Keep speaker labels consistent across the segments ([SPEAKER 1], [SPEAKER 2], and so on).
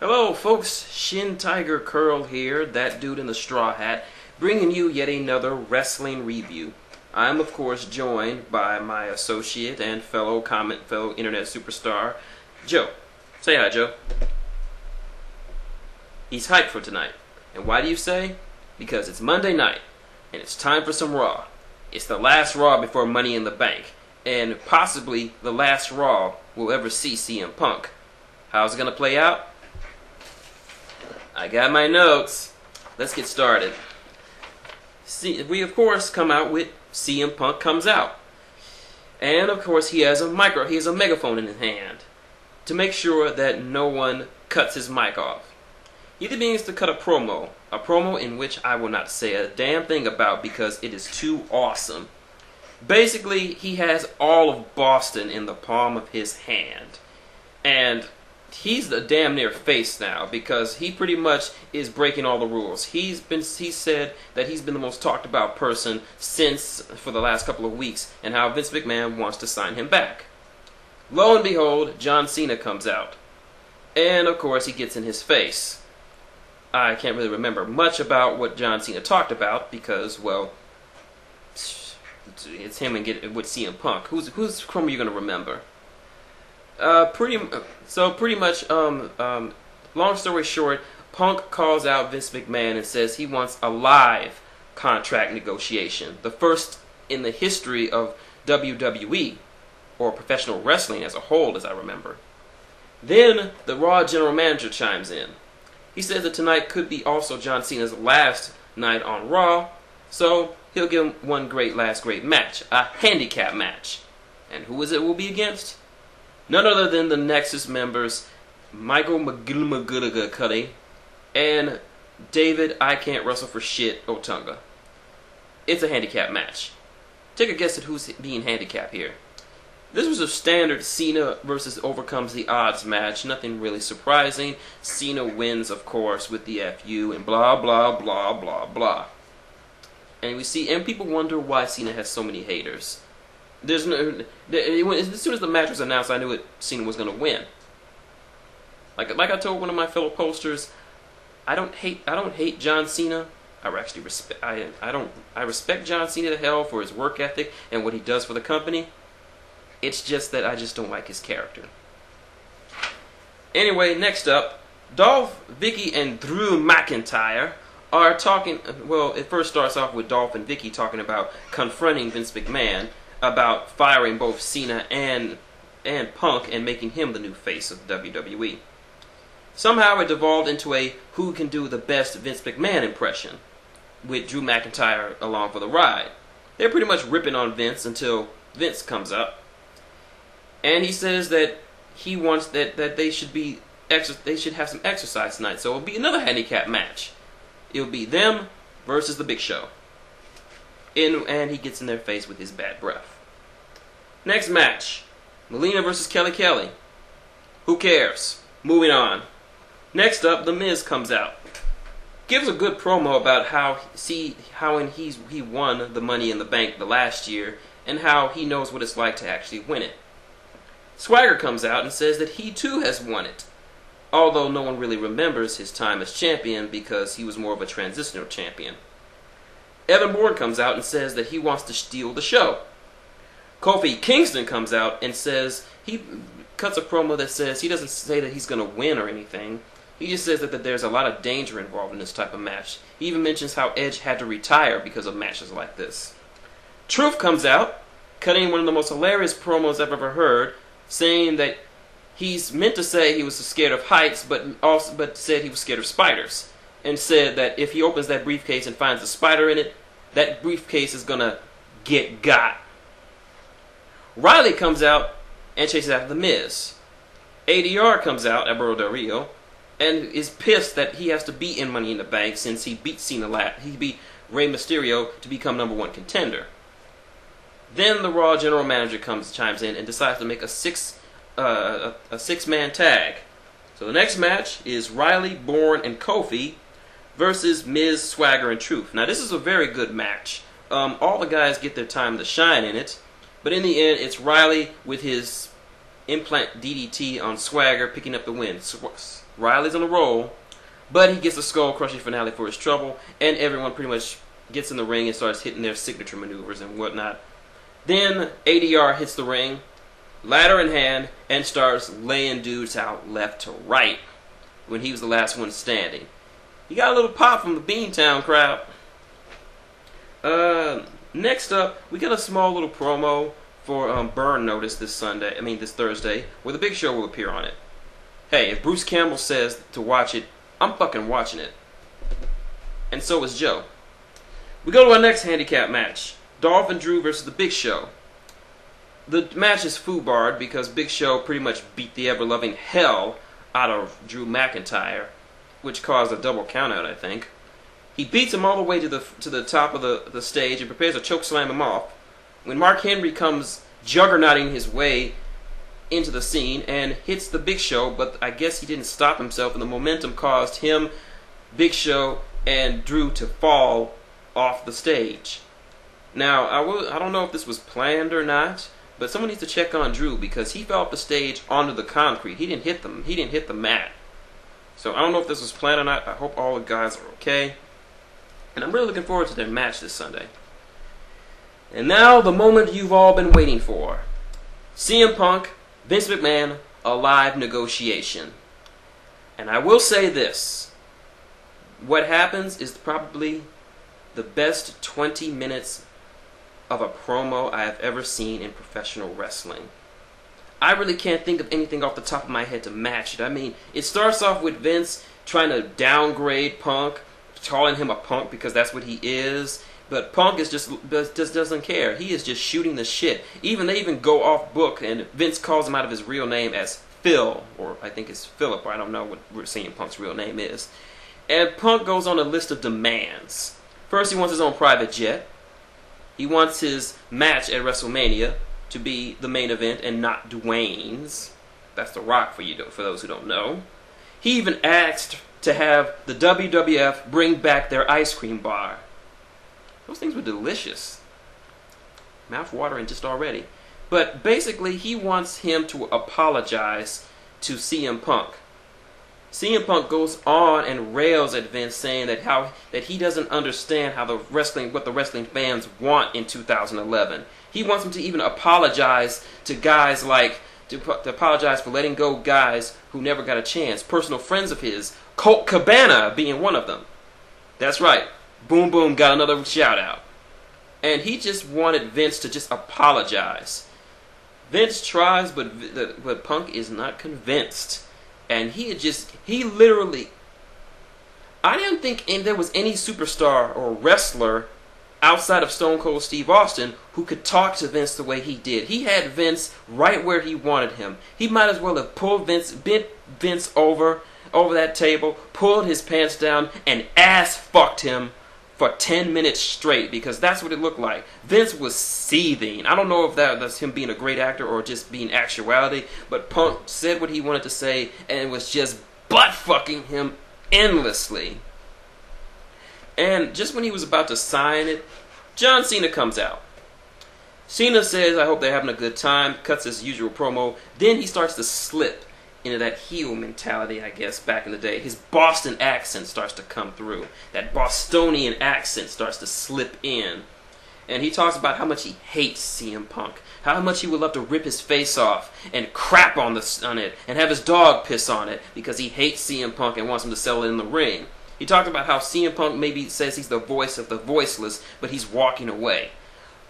[SPEAKER 1] Hello folks, shintigercurl here, that dude in the straw hat, bringing you yet another wrestling review. I'm of course joined by my associate and fellow internet superstar, Joe. Say hi, Joe. He's hyped for tonight. And why do you say? Because it's Monday night, and it's time for some Raw. It's the last Raw before Money in the Bank, and possibly the last Raw we'll ever see CM Punk. How's it gonna play out? I got my notes. Let's get started. We of course come out with CM Punk comes out. And of course he has a megaphone in his hand to make sure that no one cuts his mic off. He begins to cut a promo in which I will not say a damn thing about because it is too awesome. Basically, he has all of Boston in the palm of his hand. And he's the damn near face now because he pretty much is breaking all the rules. He said that he's been the most talked about person for the last couple of weeks, and how Vince McMahon wants to sign him back. Lo and behold, John Cena comes out. And of course he gets in his face. I can't really remember much about what John Cena talked about because, well, it's him and with CM Punk. Who's from you gonna remember? Pretty much, long story short, Punk calls out Vince McMahon and says he wants a live contract negotiation. The first in the history of WWE, or professional wrestling as a whole, as I remember. Then, the Raw general manager chimes in. He says that tonight could be also John Cena's last night on Raw, so he'll give him one last great match, a handicap match. And who will be against? None other than the Nexus members, Michael McGillicuddy and David I Can't Wrestle for Shit Otunga. It's a handicap match. Take a guess at who's being handicapped here. This was a standard Cena versus Overcomes the Odds match. Nothing really surprising. Cena wins, of course, with the FU and blah, blah, blah, blah, blah. And people wonder why Cena has so many haters. As soon as the match was announced, I knew Cena was going to win. Like I told one of my fellow posters, I don't hate John Cena. I respect John Cena to hell for his work ethic and what he does for the company. It's just that I just don't like his character. Anyway, next up, Dolph, Vicky, and Drew McIntyre are talking. Well, it first starts off with Dolph and Vicky talking about confronting Vince McMahon about firing both Cena and Punk and making him the new face of WWE. Somehow it devolved into a who can do the best Vince McMahon impression, with Drew McIntyre along for the ride. They're pretty much ripping on Vince until Vince comes up. And he says that he wants that they should have some exercise tonight. So it'll be another handicap match. It'll be them versus the Big Show. And he gets in their face with his bad breath. Next match, Melina versus Kelly Kelly. Who cares? Moving on. Next up, The Miz comes out. Gives a good promo about how he won the Money in the Bank the last year and how he knows what it's like to actually win it. Swagger comes out and says that he too has won it, although no one really remembers his time as champion because he was more of a transitional champion. Evan Bourne comes out and says that he wants to steal the show. Kofi Kingston comes out and says, he cuts a promo that says he doesn't say that he's going to win or anything. He just says that there's a lot of danger involved in this type of match. He even mentions how Edge had to retire because of matches like this. Truth comes out, cutting one of the most hilarious promos I've ever heard, saying that he's meant to say he was scared of heights, but said he was scared of spiders, and said that if he opens that briefcase and finds a spider in it, that briefcase is gonna get got. Riley comes out and chases after The Miz. ADR comes out, Alberto Del Rio, and is pissed that he has to be in Money in the Bank since he beat he beat Rey Mysterio to become #1 contender. Then the Raw general manager chimes in and decides to make a six-man tag. So the next match is Riley, Bourne, and Kofi versus Miz, Swagger, and Truth. Now this is a very good match. All the guys get their time to shine in it, but in the end it's Riley with his implant DDT on Swagger, picking up the win. Riley's on a roll, but he gets a skull-crushing finale for his trouble, and everyone pretty much gets in the ring and starts hitting their signature maneuvers and whatnot. Then ADR hits the ring, ladder in hand, and starts laying dudes out left to right when he was the last one standing. He got a little pop from the Beantown crowd. Next up, we got a small little promo for Burn Notice this Thursday, where the Big Show will appear on it. Hey, if Bruce Campbell says to watch it, I'm fucking watching it. And so is Joe. We go to our next handicap match. Dolph and Drew versus the Big Show. The match is foobarred because Big Show pretty much beat the ever-loving hell out of Drew McIntyre, which caused a double countout, I think. He beats him all the way to the top of the stage and prepares to chokeslam him off, when Mark Henry comes juggernauting his way into the scene and hits the Big Show, but I guess he didn't stop himself, and the momentum caused him, Big Show, and Drew to fall off the stage. Now, I don't know if this was planned or not, but someone needs to check on Drew because he fell off the stage onto the concrete. He didn't hit them. He didn't hit the mat. So I don't know if this was planned or not. I hope all the guys are okay. And I'm really looking forward to their match this Sunday. And now the moment you've all been waiting for. CM Punk, Vince McMahon, a live negotiation. And I will say this. What happens is probably the best 20 minutes of a promo I have ever seen in professional wrestling. I really can't think of anything off the top of my head to match it. I mean, it starts off with Vince trying to downgrade Punk, calling him a punk because that's what he is. But Punk is just doesn't care. He is just shooting the shit. They even go off book, and Vince calls him out of his real name as Phil, or I think it's Philip, or I don't know what CM Punk's real name is. And Punk goes on a list of demands. First, he wants his own private jet. He wants his match at WrestleMania to be the main event and not Dwayne's. That's The Rock for those who don't know. He even asked to have the WWF bring back their ice cream bar. Those things were delicious. Mouth watering just already. But basically, he wants him to apologize to CM Punk. CM Punk goes on and rails at Vince, saying that he doesn't understand what the wrestling fans want in 2011. He wants him to even apologize to guys to apologize for letting go guys who never got a chance. Personal friends of his, Colt Cabana being one of them. That's right. Boom Boom got another shout out. And he just wanted Vince to just apologize. Vince tries, but Punk is not convinced. And he literally, I didn't think there was any superstar or wrestler outside of Stone Cold Steve Austin who could talk to Vince the way he did. He had Vince right where he wanted him. He might as well have bent Vince over that table, pulled his pants down, and ass fucked him for 10 minutes straight, because that's what it looked like. Vince was seething. I don't know if that's him being a great actor or just being actuality, but Punk said what he wanted to say and was just butt-fucking him endlessly. And just when he was about to sign it, John Cena comes out. Cena says, I hope they're having a good time, cuts his usual promo, then he starts to slip into that heel mentality, I guess, back in the day. His Boston accent starts to come through. That Bostonian accent starts to slip in. And he talks about how much he hates CM Punk. How much he would love to rip his face off and crap on it and have his dog piss on it because he hates CM Punk and wants him to sell it in the ring. He talked about how CM Punk maybe says he's the voice of the voiceless, but he's walking away.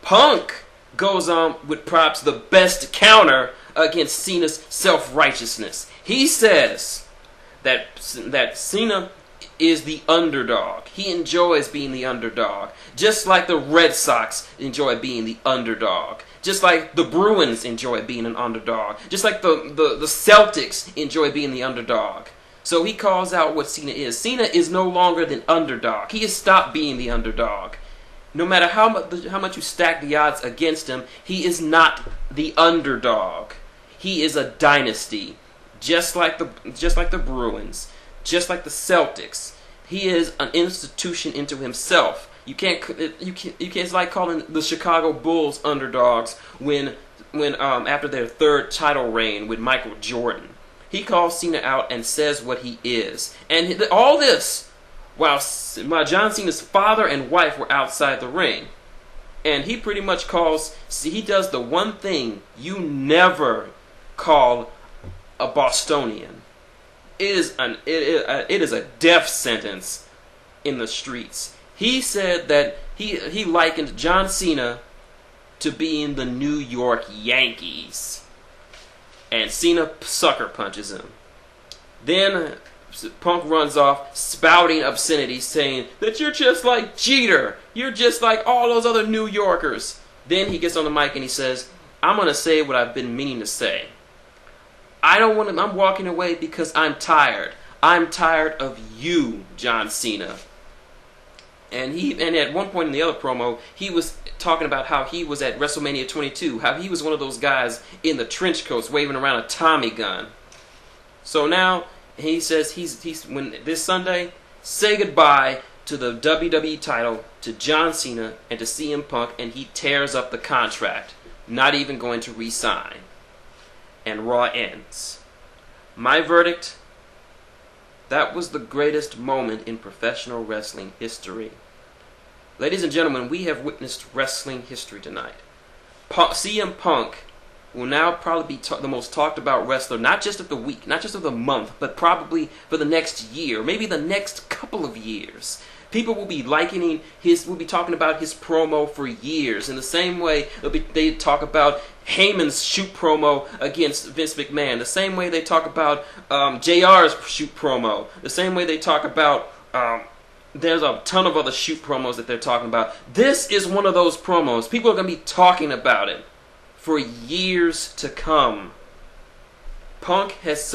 [SPEAKER 1] Punk goes on with perhaps the best counter against Cena's self-righteousness. He says that Cena is the underdog. He enjoys being the underdog. Just like the Red Sox enjoy being the underdog. Just like the Bruins enjoy being an underdog. Just like the Celtics enjoy being the underdog. So he calls out what Cena is. Cena is no longer the underdog. He has stopped being the underdog. No matter how much you stack the odds against him, he is not the underdog. He is a dynasty, just like the Bruins, just like the Celtics. He is an institution into himself. You can't. It's like calling the Chicago Bulls underdogs when when after their third title reign with Michael Jordan. He calls Cena out and says what he is. And all this while John Cena's father and wife were outside the ring. And he pretty much he does the one thing you never call a Bostonian. It is a death sentence in the streets. He said that he likened John Cena to being the New York Yankees. And Cena sucker punches him. Then Punk runs off spouting obscenities, saying that you're just like Jeter. You're just like all those other New Yorkers. Then he gets on the mic and he says, I'm going to say what I've been meaning to say. I'm walking away because I'm tired. I'm tired of you, John Cena. And at one point in the other promo, he was talking about how he was at WrestleMania 22, how he was one of those guys in the trench coats waving around a Tommy gun. So now he says when this Sunday, say goodbye to the WWE title to John Cena and to CM Punk, and he tears up the contract, not even going to re-sign. And Raw ends. My verdict: that was the greatest moment in professional wrestling history. Ladies and gentlemen, we have witnessed wrestling history tonight. CM Punk will now probably be the most talked about wrestler, not just of the week, not just of the month, but probably for the next year, maybe the next couple of years. People will be will be talking about his promo for years. In the same way they talk about Heyman's shoot promo against Vince McMahon. The same way they talk about JR's shoot promo. The same way they talk about there's a ton of other shoot promos that they're talking about. This is one of those promos. People are going to be talking about it for years to come. Punk has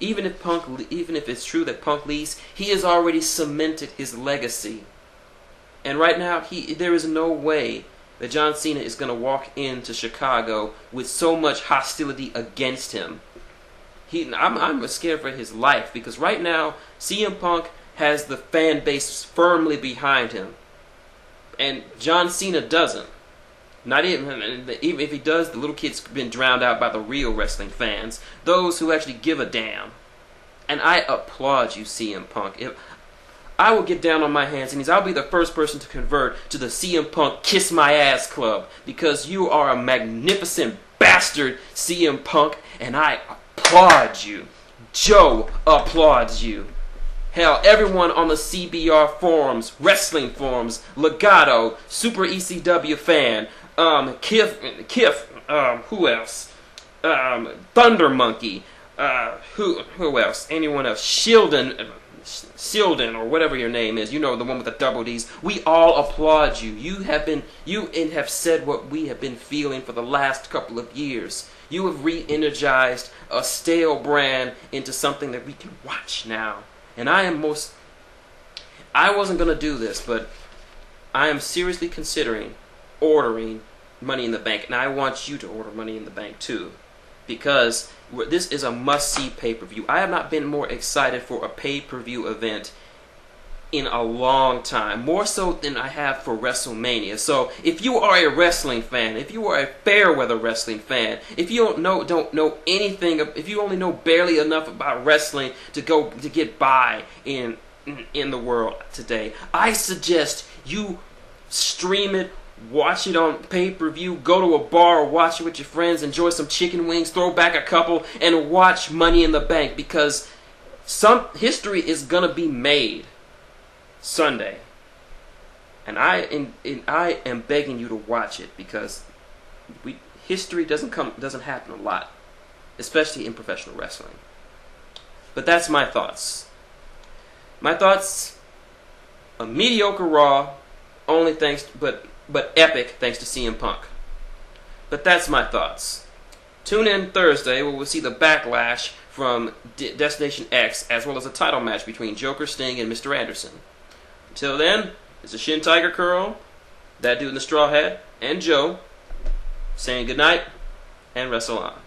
[SPEAKER 1] even if it's true that Punk leaves, he has already cemented his legacy. And right now, there is no way that John Cena is going to walk into Chicago with so much hostility against him. I'm scared for his life, because right now CM Punk has the fan base firmly behind him, and John Cena doesn't. Not even if he does, the little kid's been drowned out by the real wrestling fans, those who actually give a damn. And I applaud you, CM Punk. I will get down on my hands and knees. I'll be the first person to convert to the CM Punk Kiss My Ass Club, because you are a magnificent bastard, CM Punk, and I applaud you. Joe applauds you. Hell, everyone on the CBR forums, wrestling forums, Legato, Super ECW Fan, Kiff, who else? Thunder Monkey, who else? Anyone else? Shilden, or whatever your name is. You know, the one with the double D's. We all applaud you. You have said what we have been feeling for the last couple of years. You have re-energized a stale brand into something that we can watch now. And I wasn't going to do this, but I am seriously considering ordering Money in the Bank. And I want you to order Money in the Bank too, because this is a must-see pay-per-view. I have not been more excited for a pay-per-view event in a long time, more so than I have for WrestleMania. So if you are a wrestling fan, if you are a fair-weather wrestling fan, if you don't know anything, if you only know barely enough about wrestling to get by in the world today, I suggest you stream it, watch it on pay-per-view, go to a bar, watch it with your friends, enjoy some chicken wings, throw back a couple, and watch Money in the Bank, because some history is gonna be made Sunday, and I am begging you to watch it, because history doesn't happen a lot, especially in professional wrestling. But that's my thoughts. My thoughts: a mediocre Raw, but epic thanks to CM Punk. But that's my thoughts. Tune in Thursday where we'll see the backlash from Destination X, as well as a title match between Joker, Sting, and Mr. Anderson. Until then, it's a shintigercurl, that dude in the straw hat, and Joe, saying goodnight and wrestle on.